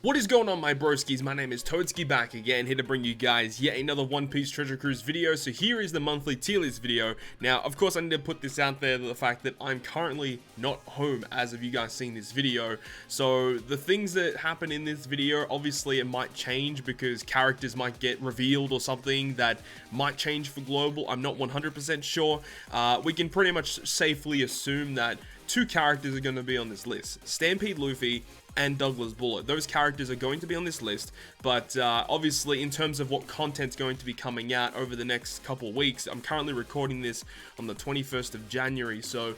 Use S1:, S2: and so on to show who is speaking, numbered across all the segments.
S1: What is going on, my broskies? My name is Toadskii, back again, here to bring you guys yet another One Piece Treasure Cruise video. So here is the monthly tier list video. Now, of course, I need to put this out there, the fact that I'm currently not home as of you guys seeing this video. So the things that happen in this video, obviously it might change because characters might get revealed or something that might change for global. I'm not 100% sure. We can pretty much safely assume that two characters are going to be on this list: Stampede Luffy and Douglas Bullet. Those characters are going to be on this list, but obviously in terms of what content's going to be coming out over the next couple weeks, I'm currently recording this on the 21st of January, so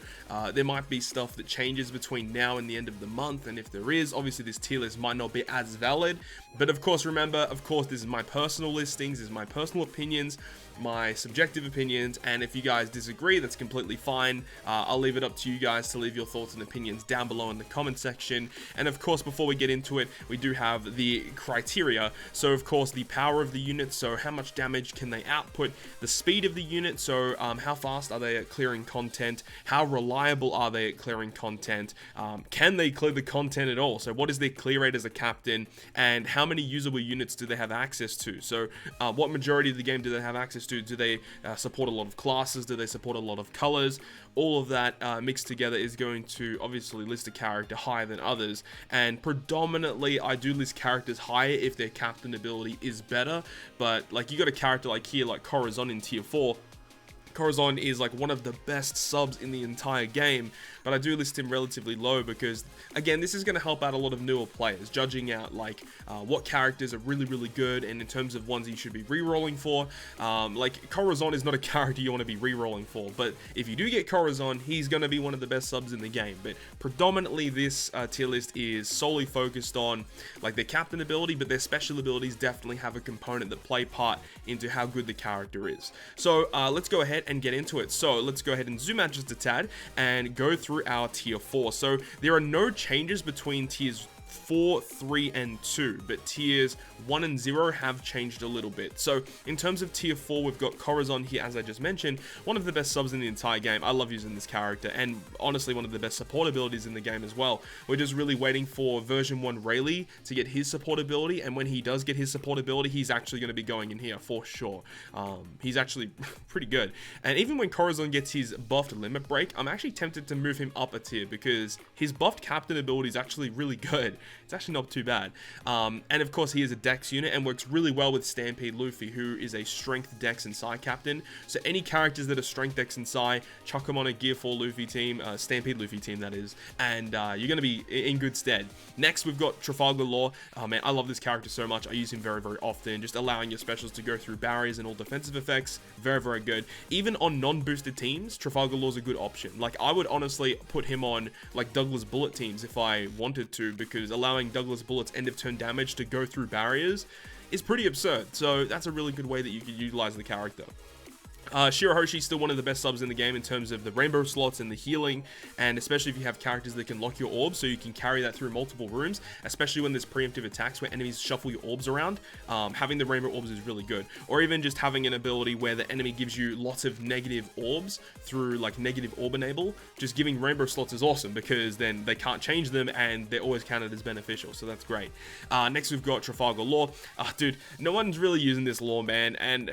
S1: there might be stuff that changes between now and the end of the month, and if there is, obviously this tier list might not be as valid. But of course, remember, of course, this is my personal listings, this is my personal opinions, my subjective opinions, and if you guys disagree, that's completely fine. I'll leave it up to you guys to leave your thoughts and opinions down below in the comment section. And of course, before we get into it, we do have the criteria. So of course, the power of the unit, so how much damage can they output, the speed of the unit, so how fast are they at clearing content, how reliable are they at clearing content, can they clear the content at all, so what is their clear rate as a captain, and how many usable units do they have access to. So what majority of the game do they have access to? Do they support a lot of classes? Do they support a lot of colors? All of that mixed together is going to obviously list a character higher than others, and predominantly I do list characters higher if their captain ability is better. But like, you got a character like here, like Corazon in tier 4. Corazon is like one of the best subs in the entire game, but I do list him relatively low because, again, this is going to help out a lot of newer players, judging out like what characters are really good, and in terms of ones you should be re-rolling for. Like, Corazon is not a character you want to be re-rolling for, but if you do get Corazon, he's going to be one of the best subs in the game. But predominantly this tier list is solely focused on like their captain ability, but their special abilities definitely have a component that play part into how good the character is. So let's go ahead and get into it. So let's go ahead and zoom out just a tad and go through our tier 4. So there are no changes between tiers 4, 3, and 2, but tiers 1 and 0 have changed a little bit. So in terms of tier 4, we've got Corazon here, as I just mentioned, one of the best subs in the entire game. I love using this character, and honestly one of the best support abilities in the game as well. We're just really waiting for version 1 Rayleigh to get his support ability, and when he does get his support ability, he's actually going to be going in here for sure. He's actually pretty good, and even when Corazon gets his buffed limit break, I'm actually tempted to move him up a tier because his buffed captain ability is actually really good. It's actually not too bad. And of course, he is a Dex unit and works really well with Stampede Luffy, who is a Strength, Dex, and Psi captain. So any characters that are Strength, Dex, and Psi, chuck them on a Gear 4 Luffy team, Stampede Luffy team that is, and you're going to be in good stead. Next, we've got Trafalgar Law. Oh man, I love this character so much. I use him very often, just allowing your specials to go through barriers and all defensive effects. Very good. Even on non-boosted teams, Trafalgar Law is a good option. Like, I would honestly put him on like Douglas Bullet teams if I wanted to, because allowing Douglas Bullet's end of turn damage to go through barriers is pretty absurd. So that's a really good way that you could utilize the character. Shirahoshi is still one of the best subs in the game in terms of the rainbow slots and the healing, and especially if you have characters that can lock your orbs, so you can carry that through multiple rooms, especially when there's preemptive attacks where enemies shuffle your orbs around. Having the rainbow orbs is really good, or even just having an ability where the enemy gives you lots of negative orbs through like negative orb enable. Just giving rainbow slots is awesome because then they can't change them and they're always counted as beneficial, so that's great. Next we've got Trafalgar Law. Dude, no one's really using this law, man, and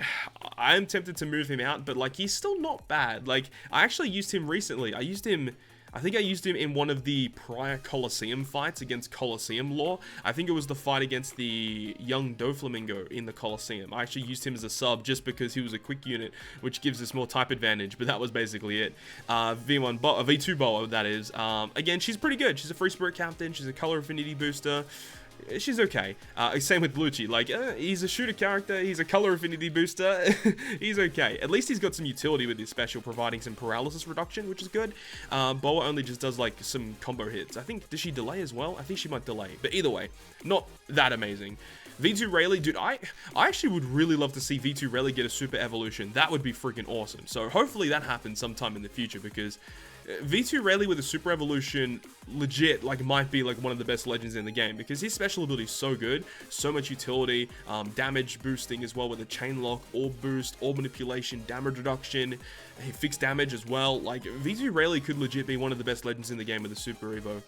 S1: I'm tempted to move him out, but like, he's still not bad. Like, I actually used him recently. I think I used him in one of the prior Colosseum fights against Colosseum Law. I think it was the fight against the young Doflamingo in the Colosseum. I actually used him as a sub just because he was a quick unit, which gives us more type advantage, but that was basically it. V2 Boa, that is. Again, she's pretty good. She's a free spirit captain. She's a color affinity booster. She's okay. Same with Bluchi. Like, he's a shooter character. He's a color affinity booster. He's okay. At least he's got some utility with his special, providing some paralysis reduction, which is good. Boa only just does like some combo hits. I think, does she delay as well? I think she might delay. But either way, not that amazing. V2 Rayleigh, dude, I actually would really love to see V2 Rayleigh get a super evolution. That would be freaking awesome. So hopefully that happens sometime in the future, because V2 Rayleigh with a super evolution legit like might be like one of the best legends in the game, because his special ability is so good, so much utility, damage boosting as well with a chain lock, orb boost, orb manipulation, damage reduction, fixed damage as well. Like, V2 Rayleigh could legit be one of the best legends in the game with a super evo.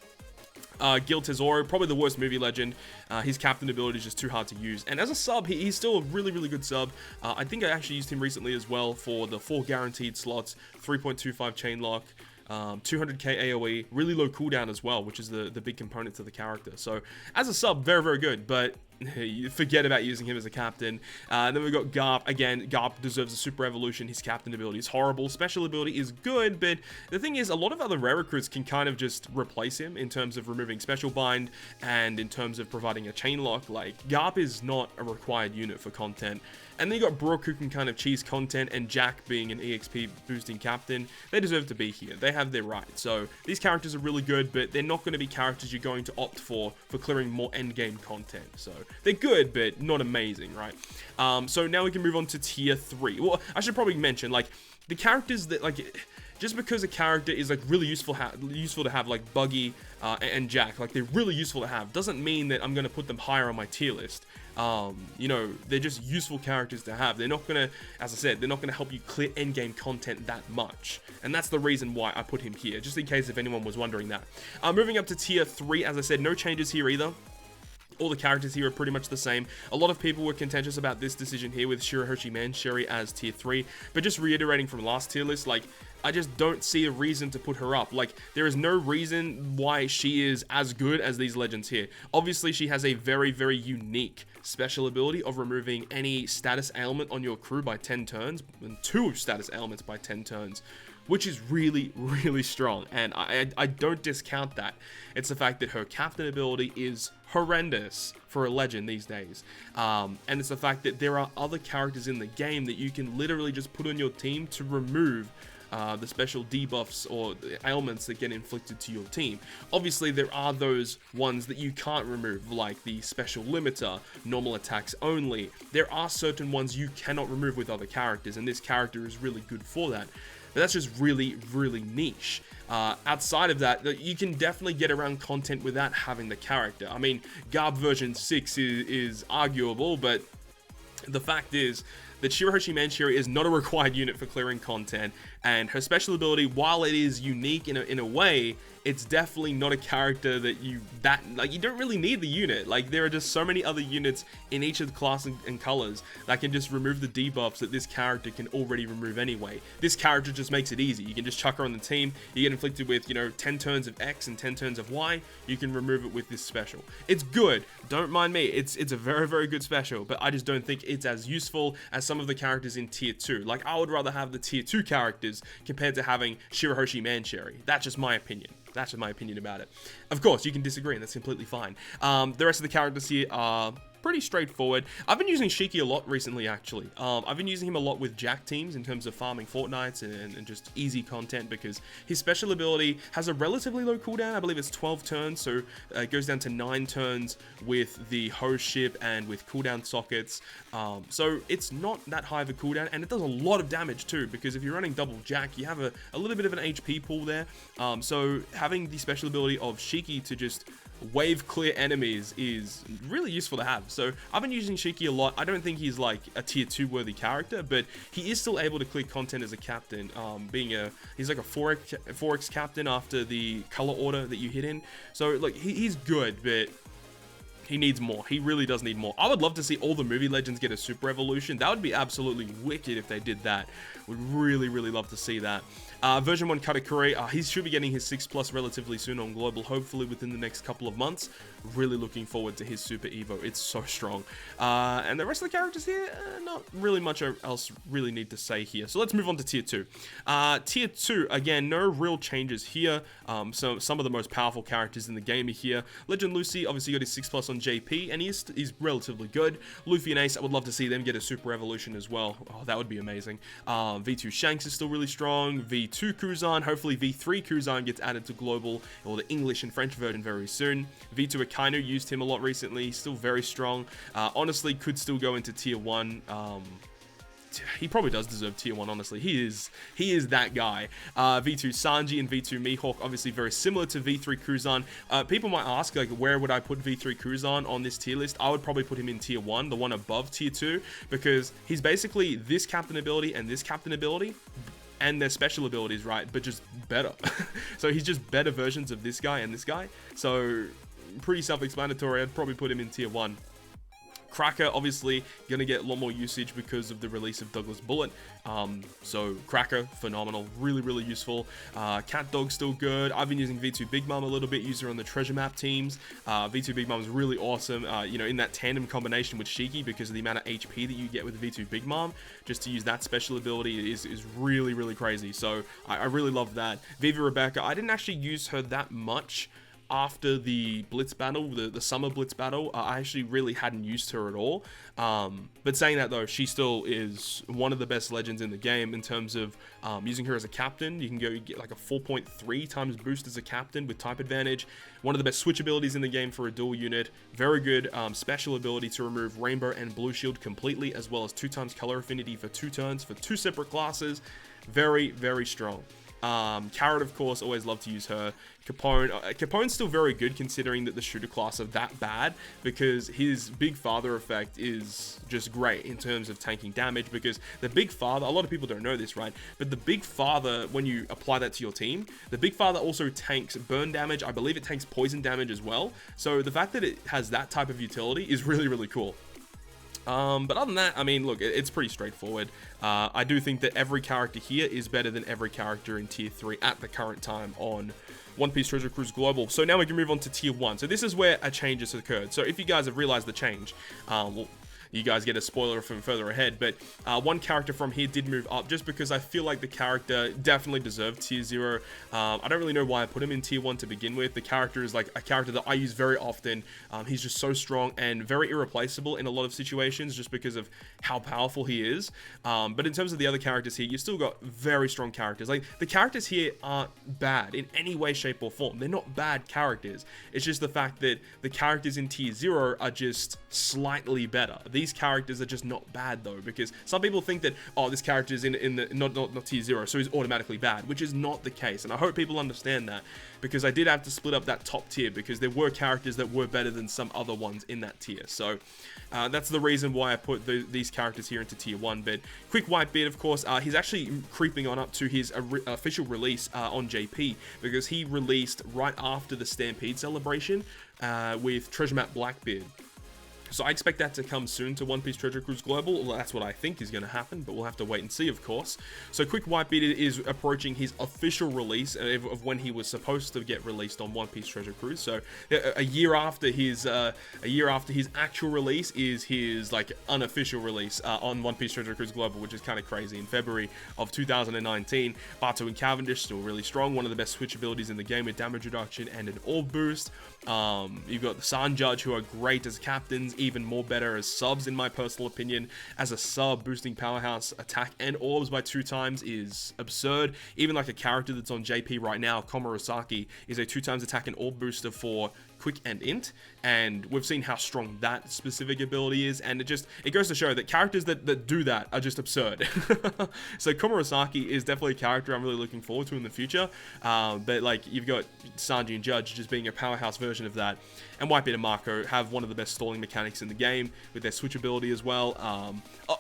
S1: Gil Tesoro, probably the worst movie legend. His captain ability is just too hard to use. And as a sub, he's still a really, really good sub. I think I actually used him recently as well for the 4 guaranteed slots, 3.25 chain lock, 200k AoE, really low cooldown as well, which is the big component to the character. So as a sub, very, very good, but you forget about using him as a captain. Then we've got Garp. Again, Garp deserves a super evolution. His captain ability is horrible. Special ability is good, but the thing is, a lot of other rare recruits can kind of just replace him in terms of removing special bind and in terms of providing a chain lock. Like, Garp is not a required unit for content. And then you got Brook, who can kind of cheese content, and Jack being an EXP boosting captain. They deserve to be here. They have their right. So these characters are really good, but they're not going to be characters you're going to opt for clearing more endgame content. So they're good, but not amazing, right? So now we can move on to tier 3. Well, I should probably mention, like, the characters that, like, just because a character is, like, really useful to have, like Buggy and Jack, like, they're really useful to have, doesn't mean that I'm going to put them higher on my tier list. You know, they're just useful characters to have. They're not gonna, as I said, they're not gonna help you clear endgame content that much. And that's the reason why I put him here, just in case if anyone was wondering that. Moving up to tier 3, as I said, no changes here either. All the characters here are pretty much the same. A lot of people were contentious about this decision here with Shirahoshi Mancherry as tier 3, but just reiterating from last tier list, like, I just don't see a reason to put her up. Like, there is no reason why she is as good as these legends here. Obviously, she has a very, very unique special ability of removing any status ailment on your crew by 10 turns, and 2 status ailments by 10 turns, which is really, really strong, and I don't discount that. It's the fact that her captain ability is horrendous for a legend these days, and it's the fact that there are other characters in the game that you can literally just put on your team to remove the special debuffs or ailments that get inflicted to your team. Obviously, there are those ones that you can't remove, like the special limiter, normal attacks only. There are certain ones you cannot remove with other characters, and this character is really good for that. But that's just really, really niche. Outside of that, you can definitely get around content without having the character. I mean, Garb version 6 is arguable, but the fact is that Shirahoshi Mancherry is not a required unit for clearing content, and her special ability, while it is unique in a way, it's definitely not a character that you don't really need the unit. Like, there are just so many other units in each of the class and colors that can just remove the debuffs that this character can already remove anyway. This character just makes it easy. You can just chuck her on the team. You get inflicted with, you know, 10 turns of X and 10 turns of Y. You can remove it with this special. It's good. Don't mind me. It's a very, very good special, but I just don't think it's as useful as some of the characters in tier 2. Like, I would rather have the tier 2 characters compared to having Shirahoshi Mancherry. That's just my opinion. That's just my opinion about it. Of course, you can disagree, and that's completely fine. The rest of the characters here are pretty straightforward. I've been using Shiki a lot recently, actually. I've been using him a lot with Jack teams in terms of farming Fortnights and just easy content, because his special ability has a relatively low cooldown. I believe it's 12 turns, so it goes down to 9 turns with the hose ship and with cooldown sockets. So it's not that high of a cooldown, and it does a lot of damage too, because if you're running double Jack, you have a little bit of an HP pool there. So having the special ability of Shiki to just wave clear enemies is really useful to have. So I've been using Shiki a lot. I don't think he's like a tier 2 worthy character, but he is still able to clear content as a captain, he's like a 4x captain after the color order that you hit in. So like, he's good, but he needs more. He really does need more. I would love to see all the movie legends get a super evolution. That would be absolutely wicked if they did that. Would really, really love to see that. Version 1 Katakuri, he should be getting his 6+ relatively soon on global, hopefully within the next couple of months. Really looking forward to his super evo. It's so strong. And the rest of the characters here, not really much else really need to say here. So let's move on to tier 2. Tier 2, again, no real changes here. So some of the most powerful characters in the game are here. Legend Lucy obviously got his 6+ on JP, and he's relatively good. Luffy and Ace, I would love to see them get a super evolution as well. Oh, that would be amazing. V2 Shanks is still really strong. V2 Cruzan, hopefully V3 Cruzan gets added to global, or the English and French version very soon. V2 Akainu, used him a lot recently. He's still very strong. Honestly, could still go into tier 1. He probably does deserve tier 1, honestly. He is that guy. V2 Sanji and V2 Mihawk, obviously very similar to V3 Cruzan. People might ask, like, where would I put V3 Cruzan on this tier list? I would probably put him in tier 1, the one above tier 2, because he's basically this captain ability and this captain ability, and their special abilities, right, but just better. So he's just better versions of this guy and this guy. So pretty self-explanatory. I'd probably put him in tier 1. Cracker, obviously, going to get a lot more usage because of the release of Douglas Bullet. So Cracker, phenomenal, really, really useful. Cat Dog, still good. I've been using V2 Big Mom a little bit, user on the treasure map teams. V2 Big Mom is really awesome, you know, in that tandem combination with Shiki because of the amount of HP that you get with V2 Big Mom. Just to use that special ability is really, really crazy. So I really love that. Viva Rebecca, I didn't actually use her that much after the Blitz battle, the summer Blitz battle. I actually really hadn't used her at all. But saying that though, she still is one of the best legends in the game in terms of using her as a captain. You can go get like a 4.3 times boost as a captain with type advantage. One of the best switch abilities in the game for a dual unit. Very good special ability to remove Rainbow and Blue Shield completely, as well as 2 times color affinity for 2 turns for 2 separate classes. Very, very strong. Carrot, of course, always love to use her. Capone, Capone's still very good considering that the shooter class are that bad, because his Big Father effect is just great in terms of tanking damage, because the Big Father, a lot of people don't know this, right, but the Big Father, when you apply that to your team, the Big Father also tanks burn damage. I believe it tanks poison damage as well, so the fact that it has that type of utility is really, really cool. But other than that, I mean, look, it's pretty straightforward. I do think that every character here is better than every character in tier 3 at the current time on One Piece Treasure Cruise Global. So now we can move on to tier 1. So this is where a change has occurred. So if you guys have realized the change, well, you guys get a spoiler from further ahead, but one character from here did move up just because I feel like the character definitely deserved tier 0. I don't really know why I put him in tier 1 to begin with. The character is like a character that I use very often. He's just so strong and very irreplaceable in a lot of situations just because of how powerful he is. But in terms of the other characters here, you still got very strong characters. Like, the characters here aren't bad in any way, shape, or form. They're not bad characters. It's just the fact that the characters in tier 0 are just slightly better. These characters are just not bad though, because some people think that, oh, this character is in the not tier 0, so he's automatically bad, which is not the case. And I hope people understand that, because I did have to split up that top tier because there were characters that were better than some other ones in that tier. So that's the reason why I put these characters here into tier 1. But quick Whitebeard, of course, he's actually creeping on up to his official release on JP, because he released right after the Stampede celebration with Treasure Map Blackbeard. So I expect that to come soon to One Piece Treasure Cruise Global. Well, that's what I think is going to happen, but we'll have to wait and see, of course. So Quick Whitebeard is approaching his official release of when he was supposed to get released on One Piece Treasure Cruise. So a year after his actual release is his like unofficial release on One Piece Treasure Cruise Global, which is kind of crazy. In February of 2019, Bato and Cavendish still really strong. One of the best switch abilities in the game with damage reduction and an orb boost. You've got the Sun Judge, who are great as captains, even more better as subs in my personal opinion. As a sub, boosting powerhouse attack and orbs by 2 times is absurd. Even like a character that's on JP right now, Komurasaki, is a 2 times attack and orb booster for quick and int, and we've seen how strong that specific ability is, and it goes to show that characters that do that are just absurd. So Komurasaki is definitely a character I'm really looking forward to in the future, but like, you've got Sanji and Judge just being a powerhouse version of that, and Whitebeard and Marco have one of the best stalling mechanics in the game with their switch ability as well.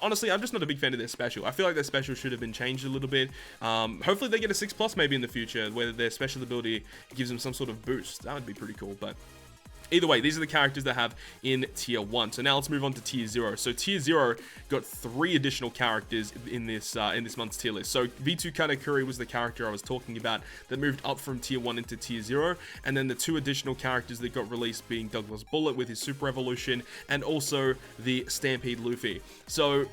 S1: Honestly, I'm just not a big fan of their special. I feel like their special should have been changed a little bit. Hopefully they get a 6+ maybe in the future, where their special ability gives them some sort of boost. That would be pretty cool. But either way, these are the characters that have in tier 1. So now let's move on to tier 0. So tier 0 got 3 additional characters in this month's tier list. So V2 Katakuri was the character I was talking about that moved up from tier 1 into tier 0. And then the 2 additional characters that got released being Douglas Bullet with his super evolution, and also the Stampede Luffy. So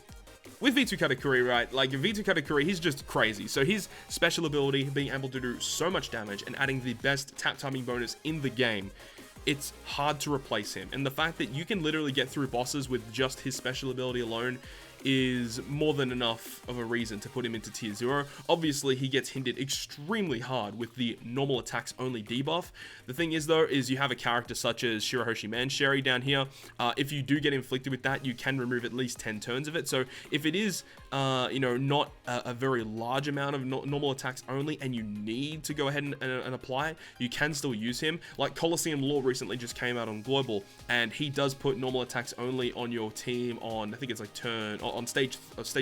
S1: with V2 Katakuri, right, like V2 Katakuri, he's just crazy. So his special ability, being able to do so much damage and adding the best tap timing bonus in the game, it's hard to replace him. And the fact that you can literally get through bosses with just his special ability alone is more than enough of a reason to put him into tier 0. Obviously, he gets hindered extremely hard with the normal attacks only debuff. The thing is, though, is you have a character such as Shirahoshi Mansheri down here. If you do get inflicted with that, you can remove at least 10 turns of it. So if it is, you know, not a very large amount of normal attacks only, and you need to go ahead and apply it, you can still use him. Like Coliseum Law recently just came out on Global, and he does put normal attacks only on your team on, I think it's like turn, on stage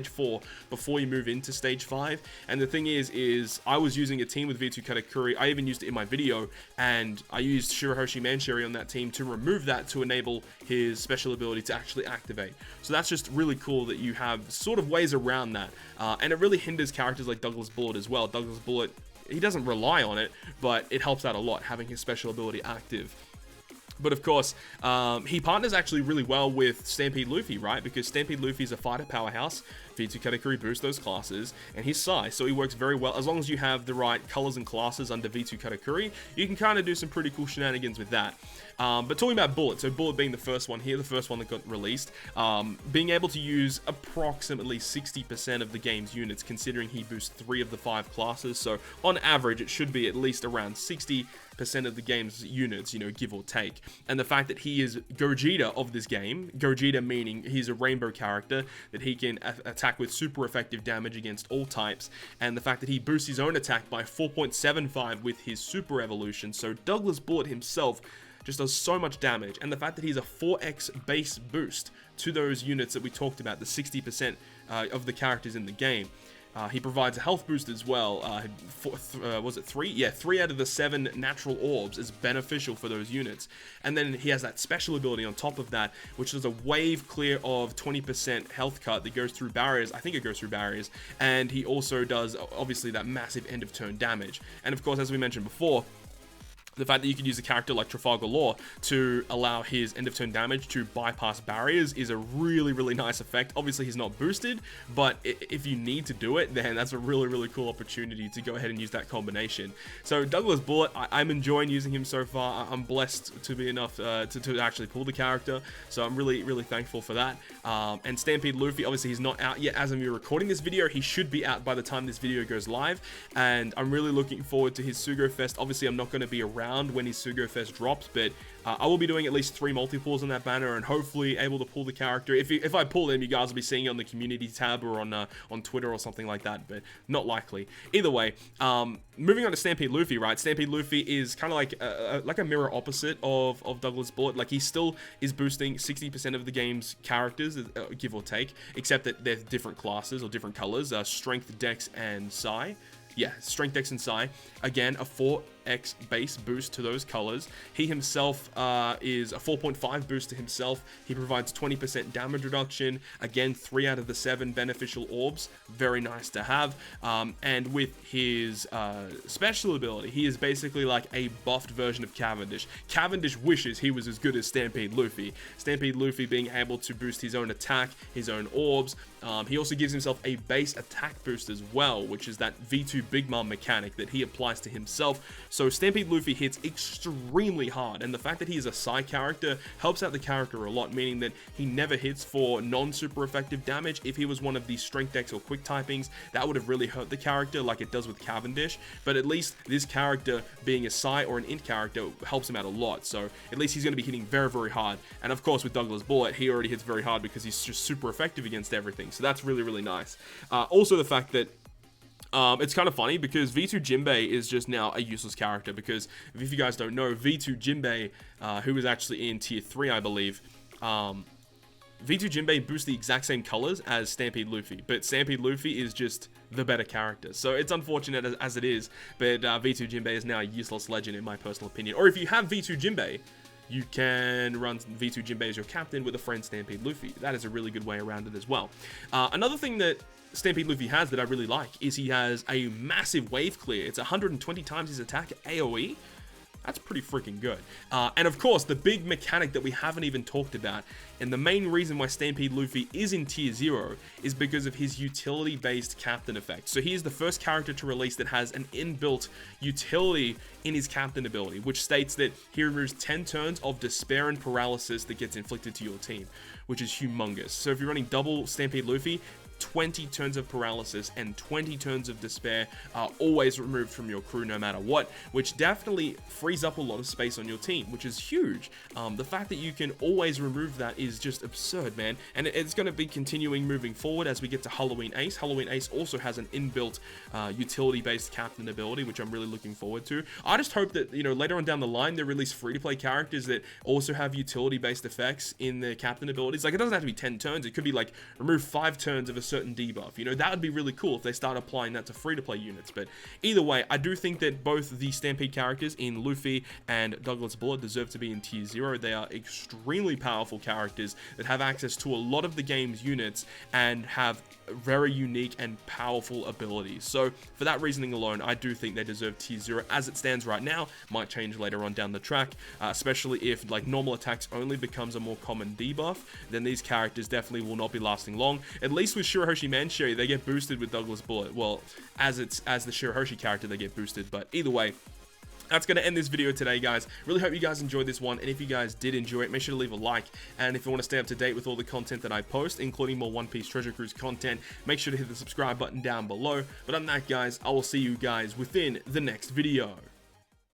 S1: 4 before you move into stage 5. And the thing is I was using a team with V2 Katakuri. I even used it in my video, and I used Shirahoshi Mancheri on that team to remove that to enable his special ability to actually activate. So that's just really cool that you have sort of ways around that, and it really hinders characters like Douglas Bullet as well. Douglas Bullet, he doesn't rely on it, but it helps out a lot having his special ability active. But of course, he partners actually really well with Stampede Luffy, right? Because Stampede Luffy is a fighter powerhouse. V2 Katakuri boosts those classes, and he's Sai, so he works very well. As long as you have the right colors and classes under V2 Katakuri, you can kind of do some pretty cool shenanigans with that. But talking about Bullet, so Bullet being the first one here, the first one that got released, being able to use approximately 60% of the game's units, considering he boosts 3 of the 5 classes, so on average it should be at least around 60% of the game's units, you know, give or take. And the fact that he is Gogeta of this game, Gogeta meaning he's a rainbow character, that he can attack with super effective damage against all types, and the fact that he boosts his own attack by 4.75 with his super evolution, so Douglas Bullet himself just does so much damage, and the fact that he's a 4x base boost to those units that we talked about, the 60% of the characters in the game. He provides a health boost as well. Was it 3? Yeah, 3 out of the 7 natural orbs is beneficial for those units. And then he has that special ability on top of that, which is a wave clear of 20% health cut that goes through barriers. I think it goes through barriers. And he also does, obviously, that massive end of turn damage. And of course, as we mentioned before, the fact that you can use a character like Trafalgar Law to allow his end of turn damage to bypass barriers is a really, really nice effect. Obviously, he's not boosted, but if you need to do it, then that's a really, really cool opportunity to go ahead and use that combination. So Douglas Bullet, I'm enjoying using him so far. I'm blessed to be enough to actually pull the character, so I'm really, really thankful for that. And Stampede Luffy, obviously he's not out yet as of me recording this video. He should be out by the time this video goes live, and I'm really looking forward to his Sugo Fest. Obviously, I'm not going to be around when his Sugo Fest drops, but I will be doing at least 3 multi-pulls on that banner, and hopefully able to pull the character. If I pull him, you guys will be seeing it on the community tab or on Twitter or something like that, but not likely. Either way, moving on to Stampede Luffy, right? Stampede Luffy is kind of like a mirror opposite of Douglas Bullet. Like, he still is boosting 60% of the game's characters, give or take, except that they're different classes or different colors, Strength, Dex, and Psi. Yeah, Strength, Dex, and Psi. Again, a 4x base boost to those colors. He himself is a 4.5 boost to himself. He provides 20% damage reduction. Again, 3 out of the 7 beneficial orbs. Very nice to have. And with his special ability, he is basically like a buffed version of Cavendish. Cavendish wishes he was as good as Stampede Luffy. Stampede Luffy being able to boost his own attack, his own orbs. He also gives himself a base attack boost as well, which is that V2 Big Mom mechanic that he applies to himself. So Stampede Luffy hits extremely hard, and the fact that he is a Psi character helps out the character a lot, meaning that he never hits for non-super effective damage. If he was one of these Strength Dex or Quick typings, that would have really hurt the character like it does with Cavendish, but at least this character being a Psi or an Int character helps him out a lot, so at least he's going to be hitting very, very hard. And of course with Douglas Bullet, he already hits very hard because he's just super effective against everything, so that's really, really nice. Also the fact that it's kind of funny because V2 Jinbei is just now a useless character, because if you guys don't know, V2 Jinbei, who is actually in tier 3, I believe, V2 Jinbei boosts the exact same colors as Stampede Luffy, but Stampede Luffy is just the better character. So it's unfortunate as it is, but V2 Jinbei is now a useless legend in my personal opinion. Or if you have V2 Jinbei, you can run V2 Jinbei as your captain with a friend Stampede Luffy. That is a really good way around it as well. Another thing that Stampede Luffy has that I really like is he has a massive wave clear. It's 120 times his attack AoE. That's pretty freaking good. And of course, the big mechanic that we haven't even talked about, and the main reason why Stampede Luffy is in tier 0 is because of his utility-based captain effect. So he is the first character to release that has an inbuilt utility in his captain ability, which states that he removes 10 turns of despair and paralysis that gets inflicted to your team, which is humongous. So if you're running double Stampede Luffy, 20 turns of paralysis and 20 turns of despair are always removed from your crew no matter what, which definitely frees up a lot of space on your team, which is huge. The fact that you can always remove that is just absurd, man, and it's going to be continuing moving forward as we get to Halloween Ace. Halloween Ace also has an inbuilt utility-based captain ability, which I'm really looking forward to. I just hope that, you know, later on down the line they release free-to-play characters that also have utility-based effects in their captain abilities. Like, it doesn't have to be 10 turns, it could be like remove 5 turns of a certain debuff. You know, that would be really cool if they start applying that to free-to-play units. But either way, I do think that both the Stampede characters in Luffy and Douglas Bullet deserve to be in tier 0. They are extremely powerful characters that have access to a lot of the game's units and have very unique and powerful abilities. So for that reasoning alone, I do think they deserve tier 0 as it stands right now. Might change later on down the track, especially if like normal attacks only becomes a more common debuff. Then these characters definitely will not be lasting long. At least with Shirahoshi Mancherry, they get boosted with Douglas Bullet. Well, as the Shirahoshi character, they get boosted. But either way, that's going to end this video today, guys. Really hope you guys enjoyed this one, and if you guys did enjoy it, make sure to leave a like, and if you want to stay up to date with all the content that I post, including more One Piece Treasure Cruise content, make sure to hit the subscribe button down below. But other than that, guys, I will see you guys within the next video.